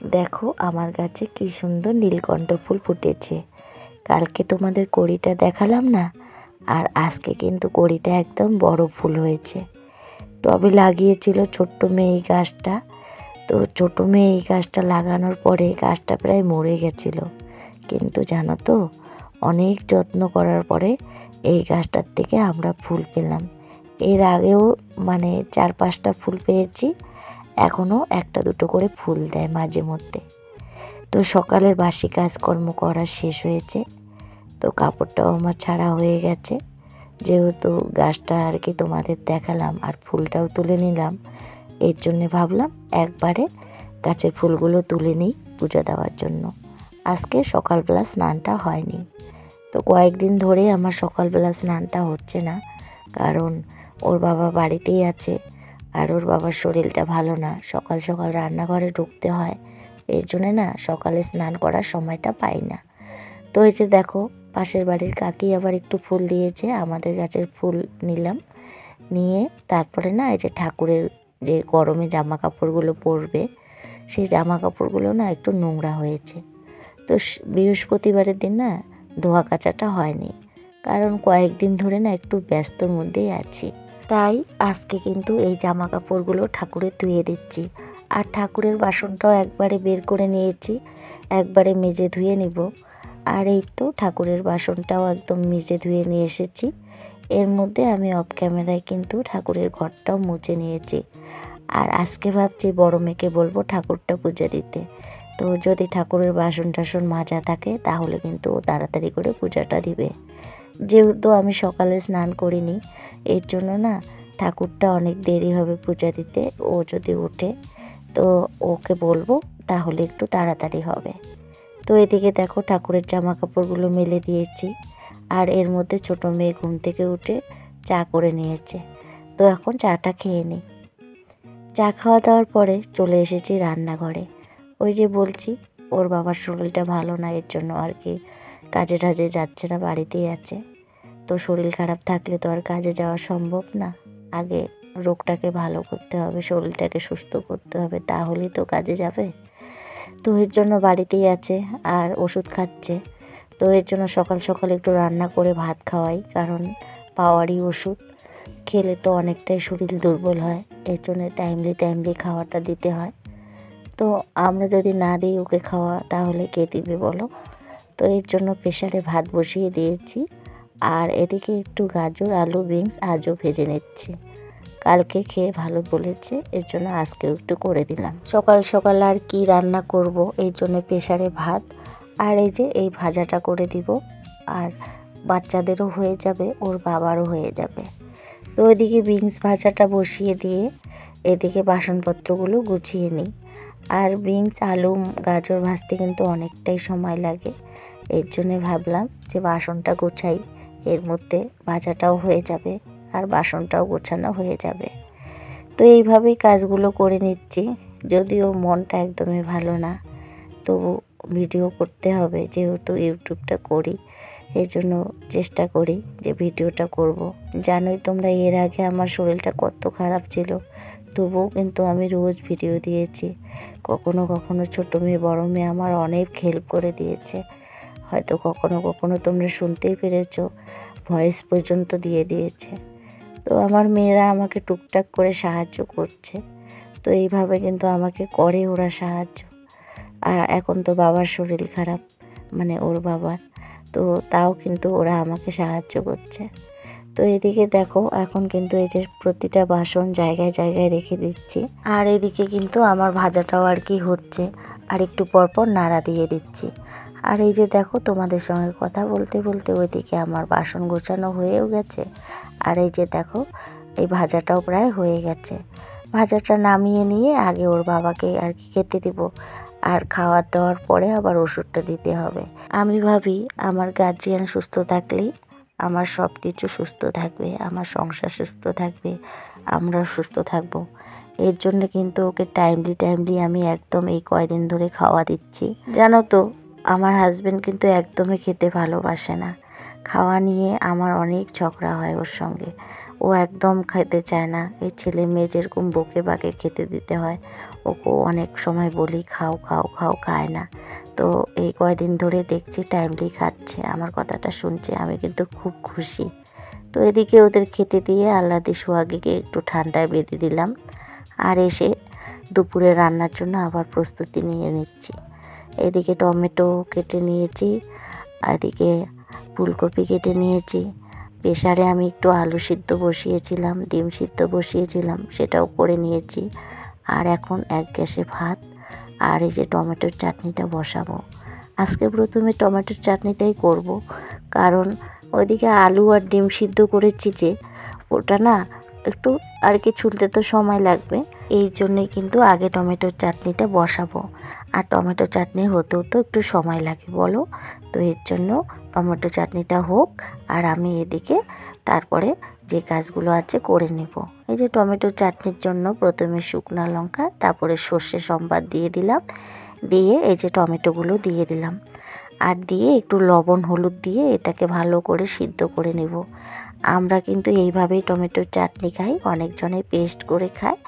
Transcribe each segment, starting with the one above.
দেখো আমার গাছে কি সুন্দর নীলকণ্ঠ ফুল ফুটেছে। কালকে তোমাদের কড়িটা দেখালাম না, আর আজকে কিন্তু কড়িটা একদম বড় ফুল হয়েছে। টবে লাগিয়েছিল ছোট্ট মেয়ে এই গাছটা। তো ছোট মেয়ে এই গাছটা লাগানোর পরে গাছটা প্রায় মরে গেছিল, কিন্তু জানো তো অনেক যত্ন করার পরে এই গাছটার থেকে আমরা ফুল পেলাম। এর আগেও 4-5টা ফুল পেয়েছি, এখনও একটা দুটো করে ফুল দেয় মাঝে মধ্যে। তো সকালের বাসি কাজকর্ম করা শেষ হয়েছে, তো কাপড়টাও আমার ছাড়া হয়ে গেছে। যেহেতু গাছটা আর কি তোমাদের দেখালাম আর ফুলটাও তুলে নিলাম, এর জন্যে ভাবলাম একবারে গাছের ফুলগুলো তুলে নিই পূজা দেওয়ার জন্য। আজকে সকালবেলা স্নানটা হয়নি, তো কয়েকদিন ধরে আমার সকালবেলা স্নানটা হচ্ছে না, কারণ ওর বাবা বাড়িতেই আছে আর ওর বাবার শরীরটা ভালো না। সকাল সকাল রান্নাঘরে ঢুকতে হয়, এর জন্যে না সকালে স্নান করার সময়টা পাই না। তো এই যে দেখো পাশের বাড়ির কাকি আবার একটু ফুল দিয়েছে, আমাদের গাছের ফুল নিলাম, নিয়ে তারপরে না এই যে ঠাকুরের যে গরমে জামা কাপড়গুলো পরবে সেই জামা কাপড়গুলো না একটু নোংরা হয়েছে। তো বৃহস্পতিবারের দিন না ধোয়া কাচাটা হয়নি, কারণ কয়েকদিন ধরে না একটু ব্যস্তর মধ্যেই আছি। তাই আজকে কিন্তু এই জামা কাপড়গুলো ঠাকুরের ধুয়ে দিচ্ছি। আর ঠাকুরের বাসনটাও একবারে বের করে নিয়েছি, একবারে মেজে ধুয়ে নিব। আর এই তো ঠাকুরের বাসনটাও একদম মেজে ধুয়ে নিয়ে এসেছি। এর মধ্যে আমি অফ ক্যামেরায় কিন্তু ঠাকুরের ঘরটাও মুছে নিয়েছি। আর আজকে ভাবছি বড় মেয়েকে বলবো ঠাকুরটা পূজা দিতে। তো যদি ঠাকুরের বাসন টাসন মাজা থাকে তাহলে কিন্তু ও তাড়াতাড়ি করে পূজাটা দিবে। যেহেতু আমি সকালে স্নান করিনি, এর জন্য না ঠাকুরটা অনেক দেরি হবে পূজা দিতে। ও যদি ওঠে তো ওকে বলবো, তাহলে একটু তাড়াতাড়ি হবে। তো এদিকে দেখো ঠাকুরের জামা কাপড়গুলো মেলে দিয়েছি, আর এর মধ্যে ছোট মেয়ে ঘুম থেকে উঠে চা করে নিয়েছে। তো এখন চাটা খেয়ে নিই। চা খাওয়া দাওয়ার পরে চলে এসেছি রান্নাঘরে। ওই যে বলছি ওর বাবার শরীরটা ভালো না, এর জন্য আর কি কাজে টাজে যাচ্ছে না, বাড়িতেই আছে। তো শরীর খারাপ থাকলে তো আর কাজে যাওয়া সম্ভব না। আগে রোগটাকে ভালো করতে হবে, শরীরটাকে সুস্থ করতে হবে, তাহলেই তো কাজে যাবে। তো এর জন্য বাড়িতেই আছে আর ওষুধ খাচ্ছে। তো এর জন্য সকাল সকাল একটু রান্না করে ভাত খাওয়াই, কারণ পাওয়ারই ওষুধ খেলে তো অনেকটাই শরীর দুর্বল হয়। এর জন্য টাইমলি খাওয়াটা দিতে হয়। তো আমরা যদি না দিই ওকে খাওয়া, তাহলে কে দিবে বলো। তো এর জন্য প্রেসারে ভাত বসিয়ে দিয়েছি, আর এদিকে একটু গাজর আলু বিনস আজও ভেজে নিচ্ছি। কালকে খেয়ে ভালো বলেছে, এর জন্য আজকেও একটু করে দিলাম। সকাল সকাল আর কি রান্না করব, এই জন্য প্রেসারে ভাত আর এই যে এই ভাজাটা করে দিব, আর বাচ্চাদেরও হয়ে যাবে, ওর বাবারও হয়ে যাবে। তো ওইদিকে বিনস ভাজাটা বসিয়ে দিয়ে এদিকে বাসনপত্রগুলো গুছিয়ে নিই। আর বিনস আলু গাজর ভাজতে কিন্তু অনেকটাই সময় লাগে, এর জন্যে ভাবলাম যে বাসনটা গোছাই, এর মধ্যে ভাজাটাও হয়ে যাবে আর বাসনটাও গোছানো হয়ে যাবে। তো এইভাবেই কাজগুলো করে নিচ্ছি। যদিও মনটা একদমই ভালো না, তবু ভিডিও করতে হবে, যেহেতু ইউটিউবটা করি, এই জন্য চেষ্টা করি যে ভিডিওটা করব। জানোই তোমরা এর আগে আমার শরীরটা কত খারাপ ছিল, তবুও কিন্তু আমি রোজ ভিডিও দিয়েছি। কখনো কখনো ছোটো মেয়ে বড় মেয়ে আমার অনেক হেল্প করে দিয়েছে, হয়তো কখনো কখনো তোমরা শুনতেই পেরেছো, ভয়েস পর্যন্ত দিয়ে দিয়েছে। তো আমার মেয়েরা আমাকে টুকটাক করে সাহায্য করছে। তো এইভাবে কিন্তু আমাকে করে ওরা সাহায্য। আর এখন তো বাবার শরীর খারাপ, ওর বাবার, তো তাও কিন্তু ওরা আমাকে সাহায্য করছে। তো এদিকে দেখো এখন কিন্তু এই যে প্রতিটা বাসন জায়গায় জায়গায় রেখে দিচ্ছি, আর এদিকে কিন্তু আমার ভাজাটাও আর কি হচ্ছে, আর একটু পরপর নাড়া দিয়ে দিচ্ছি। আর এই যে দেখো তোমাদের সঙ্গে কথা বলতে বলতে ওইদিকে আমার বাসন গোছানো হয়েও গেছে, আর এই যে দেখো এই ভাজাটাও প্রায় হয়ে গেছে। ভাজাটা নামিয়ে নিয়ে আগে ওর বাবাকে আর কি খেতে দিব, আর খাওয়ার দাওয়ার পরে আবার ওষুধটা দিতে হবে। আমি ভাবি আমার গার্জিয়ান সুস্থ থাকলেই আমার সব কিছু সুস্থ থাকবে, আমার সংসার সুস্থ থাকবে, আমরাও সুস্থ থাকবো। এর জন্য কিন্তু ওকে টাইমলি আমি একদম এই কয়দিন ধরে খাওয়া দিচ্ছি। জানো তো আমার হাজবেন্ড কিন্তু একদমই খেতে ভালোবাসে না, খাওয়া নিয়ে আমার অনেক ঝগড়া হয় ওর সঙ্গে। ও একদম খেতে চায় না, এই ছেলে মেয়ে যেরকম বকে বাকে খেতে দিতে হয় ওকে অনেক সময় বলি খাও খাও খাও, খায় না। তো এই কয়দিন ধরে দেখছি টাইমলি খাচ্ছে, আমার কথাটা শুনছে, আমি কিন্তু খুব খুশি। তো এদিকে ওদের খেতে দিয়ে আহ্লাদে সোহাগীকে একটু ঠান্ডায় বেঁধে দিলাম। আর এসে দুপুরে রান্নার জন্য আবার প্রস্তুতি নিয়ে নিচ্ছি। এদিকে টমেটো কেটে নিয়েছি, এদিকে ফুলকপি কেটে নিয়েছি। প্রেসারে আমি একটু আলু সিদ্ধ বসিয়েছিলাম, ডিম সিদ্ধ বসিয়েছিলাম, সেটাও করে নিয়েছি। আর এখন এক গ্যাসে ভাত আর এই যে টমেটোর চাটনিটা বসাবো। আজকে প্রথমে টমেটোর চাটনিটাই করব, কারণ ওইদিকে আলু আর ডিম সিদ্ধ করেছি যে ওটা না একটু আর কি ছুলতে তো সময় লাগবে, এই জন্যই কিন্তু আগে টমেটোর চাটনিটা বসাবো। আর টমেটো চাটনি হতেও তো একটু সময় লাগে বলো, তো এর জন্য টমেটো চাটনিটা হোক আর আমি এদিকে তারপরে যে কাজগুলো আছে করে নেব। এই যে টমেটো চাটনির জন্য প্রথমে শুকনো লঙ্কা, তারপরে সর্ষে সম্বাদ দিয়ে দিলাম, দিয়ে এই যে টমেটোগুলো দিয়ে দিলাম, আর দিয়ে একটু লবণ হলুদ দিয়ে এটাকে ভালো করে সিদ্ধ করে নেব। আমরা কিন্তু এইভাবেই টমেটোর চাটনি খাই, অনেকজনে পেস্ট করে খায়,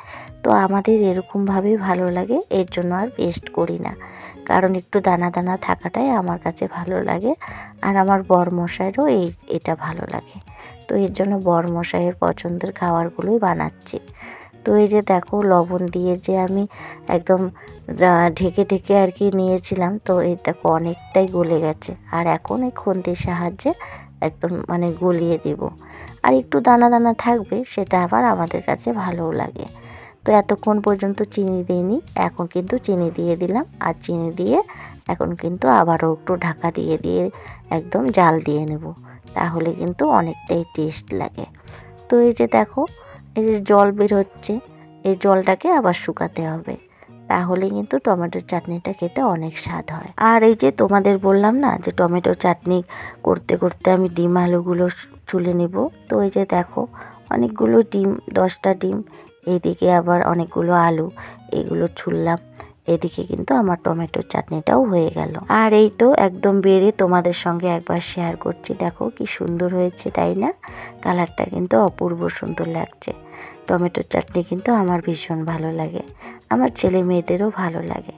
তো আমাদের এরকমভাবেই ভালো লাগে, এর জন্য আর পেস্ট করি না, কারণ একটু দানা দানা থাকাটাই আমার কাছে ভালো লাগে। আর আমার বরমশাইয়েরও এটা ভালো লাগে, তো এর জন্য বরমশাইয়ের পছন্দের খাবারগুলোই বানাচ্ছি। তো এই যে দেখো লবণ দিয়ে যে আমি একদম ঢেকে ঢেকে আর কি নিয়েছিলাম, তো এই দেখো অনেকটাই গলে গেছে। আর এখন এই খুন্তির সাহায্যে একদম মানে গলিয়ে দেব। আর একটু দানা দানা থাকবে, সেটা আবার আমাদের কাছে ভালোও লাগে। তো এতক্ষণ পর্যন্ত চিনি দিইনি, এখন কিন্তু চিনি দিয়ে দিলাম। আর চিনি দিয়ে এখন কিন্তু আবারও একটু ঢাকা দিয়ে দিয়ে একদম জাল দিয়ে নেব, তাহলে কিন্তু অনেকটাই টেস্ট লাগে। তো এই যে দেখো এই যে জল বের হচ্ছে, এই জলটাকে আবার শুকাতে হবে, তাহলে কিন্তু টমেটোর চাটনিটা খেতে অনেক স্বাদ হয়। আর এই যে তোমাদের বললাম না যে টমেটো চাটনি করতে করতে আমি ডিম আলুগুলো চুলে নেব, তো এই যে দেখো অনেকগুলো ডিম, 10টা ডিম, এইদিকে আবার অনেকগুলো আলু, এগুলো ছুললাম। এদিকে কিন্তু আমার টমেটোর চাটনিটাও হয়ে গেল। আর এই তো একদম বেড়ে তোমাদের সঙ্গে একবার শেয়ার করছি, দেখো কি সুন্দর হয়েছে তাই না? কালারটা কিন্তু অপূর্ব সুন্দর লাগছে। টমেটোর চাটনি কিন্তু আমার ভীষণ ভালো লাগে, আমার ছেলে মেয়েদেরও ভালো লাগে।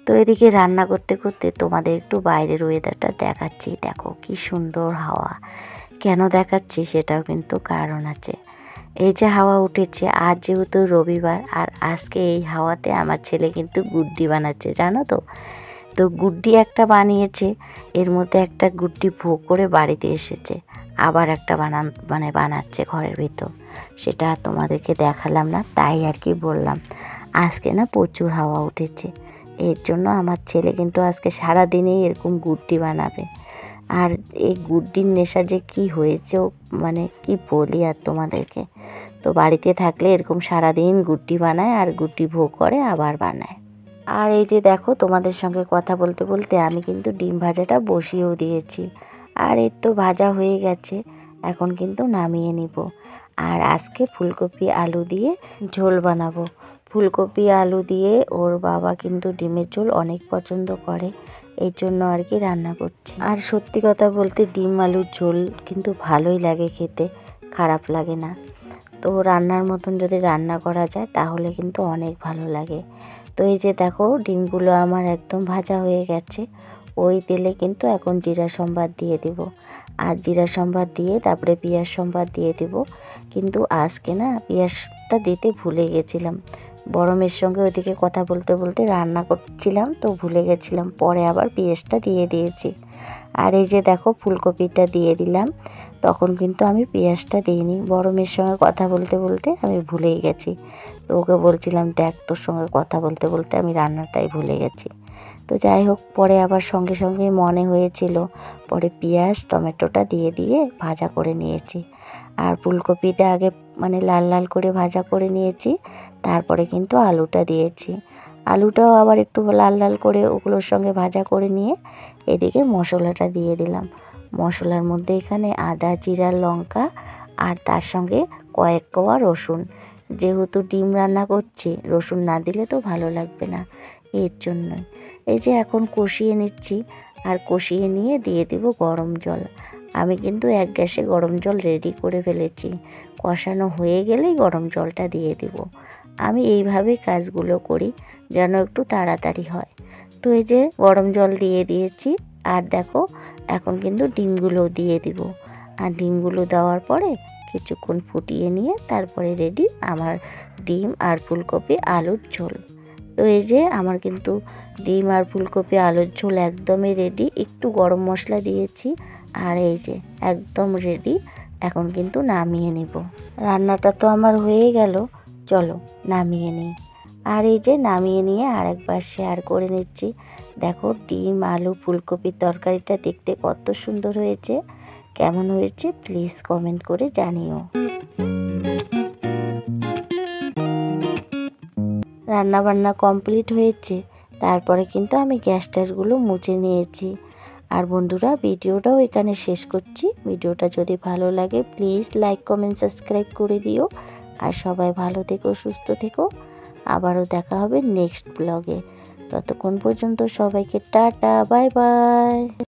তো এদিকে রান্না করতে করতে তোমাদের একটু বাইরের ওয়েদারটা দেখাচ্ছি, দেখো কি সুন্দর হাওয়া। কেন দেখাচ্ছি সেটাও কিন্তু কারণ আছে। এই যে হাওয়া উঠেছে, আজ যেহেতু রবিবার, আর আজকে এই হাওয়াতে আমার ছেলে কিন্তু গুড্ডি বানাচ্ছে, জানো তো? তো গুড্ডি একটা বানিয়েছে, এর মধ্যে একটা গুড্ডি ভোগ করে বাড়িতে এসেছে, আবার একটা বানাচ্ছে ঘরের ভিতর, সেটা তোমাদেরকে দেখালাম না, তাই আর কি বললাম। আজকে না প্রচুর হাওয়া উঠেছে, এর জন্য আমার ছেলে কিন্তু আজকে সারাদিনেই এরকম গুড্ডি বানাবে। আর এই গুড্ডির নেশা যে কি হয়েছে, মানে কি বলি আর তোমাদেরকে। তো বাড়িতে থাকলে এরকম সারাদিন গুড্ডি বানায় আর গুড্ডি ভোগ করে আবার বানায়। আর এই যে দেখো তোমাদের সঙ্গে কথা বলতে বলতে আমি কিন্তু ডিম ভাজাটা বসিয়েও দিয়েছি, আর এর তো ভাজা হয়ে গেছে, এখন কিন্তু নামিয়ে নিব। আর আজকে ফুলকপি আলু দিয়ে ঝোল বানাবো। ফুলকপি আলু দিয়ে ওর বাবা কিন্তু ডিমের ঝোল অনেক পছন্দ করে, এই জন্য আর কি রান্না করছি। আর সত্যি কথা বলতে ডিম আলুর ঝোল কিন্তু ভালোই লাগে খেতে, খারাপ লাগে না। তো রান্নার মতন যদি রান্না করা যায় তাহলে কিন্তু অনেক ভালো লাগে। তো এই যে দেখো ডিমগুলো আমার একদম ভাজা হয়ে গেছে, ওই তেলে কিন্তু এখন জিরা সম্বাদ দিয়ে দেব। আর জিরা সম্বাদ দিয়ে তারপরে পেঁয়াজ সম্বাদ দিয়ে দেব, কিন্তু আজকে না পেঁয়াজটা দিতে ভুলে গেছিলাম। বড় মেয়ের সঙ্গে ওইদিকে কথা বলতে বলতে রান্না করছিলাম, তো ভুলে গেছিলাম, পরে আবার পেঁয়াজটা দিয়ে দিয়েছি। আর এই যে দেখো ফুলকপিটা দিয়ে দিলাম, তখন কিন্তু আমি পেঁয়াজটা দিইনি, বড় মেয়ের সঙ্গে কথা বলতে বলতে আমি ভুলেই গেছি। তো ওকে বলছিলাম দেখ তোর সঙ্গে কথা বলতে বলতে আমি রান্নাটাই ভুলে গেছি। তো যাই হোক, পরে আবার সঙ্গে সঙ্গে মনে হয়েছিল, পরে পেঁয়াজ টমেটোটা দিয়ে দিয়ে ভাজা করে নিয়েছি। আর ফুলকপিটা আগে মানে লাল লাল করে ভাজা করে নিয়েছি, তারপরে কিন্তু আলুটা দিয়েছি। আলুটাও আবার একটু লাল লাল করে ওগুলোর সঙ্গে ভাজা করে নিয়ে এদিকে মশলাটা দিয়ে দিলাম। মশলার মধ্যে এখানে আদা জিরা লঙ্কা আর তার সঙ্গে কয়েক কোয়া রসুন, যেহেতু ডিম রান্না করছি রসুন না দিলে তো ভালো লাগবে না, এর জন্যই। এই যে এখন কষিয়ে নিচ্ছি, আর কষিয়ে নিয়ে দিয়ে দেব গরম জল। আমি কিন্তু এক গ্যাসে গরম জল রেডি করে ফেলেছি, কষানো হয়ে গেলেই গরম জলটা দিয়ে দেব। আমি এইভাবেই কাজগুলো করি যেন একটু তাড়াতাড়ি হয়। তো এই যে গরম জল দিয়ে দিয়েছি, আর দেখো এখন কিন্তু ডিমগুলোও দিয়ে দিব। আর ডিমগুলো দেওয়ার পরে কিছুক্ষণ ফুটিয়ে নিয়ে তারপরে রেডি আমার ডিম আর ফুলকপি আলুর ঝোল। তো এই যে আমার কিন্তু ডিম আর ফুলকপি আলুর ঝোল একদমই রেডি। একটু গরম মশলা দিয়েছি আর এই যে একদম রেডি। এখন কিন্তু নামিয়ে নিব। রান্নাটা তো আমার হয়ে গেল, চলো নামিয়ে নিই। আর এই যে নামিয়ে নিয়ে আরেকবার শেয়ার করে নিচ্ছি। দেখো ডিম আলু ফুলকপির তরকারিটা দেখতে কত সুন্দর হয়েছে। কেমন হয়েছে প্লিজ কমেন্ট করে জানিও। রান্না বান্না কমপ্লিট হয়েছে, তারপরে কিন্তু আমি গ্যাস ট্যাসগুলো মুছে নিয়েছি। আর বন্ধুরা ভিডিওটাও এখানে শেষ করছি। ভিডিওটা যদি ভালো লাগে প্লিজ লাইক কমেন্ট সাবস্ক্রাইব করে দিও। আর সবাই ভালো থেকো, সুস্থ থেকো। আবারও দেখা হবে নেক্সট ব্লগে। ততক্ষণ পর্যন্ত সবাইকে টাটা, বাই বাই।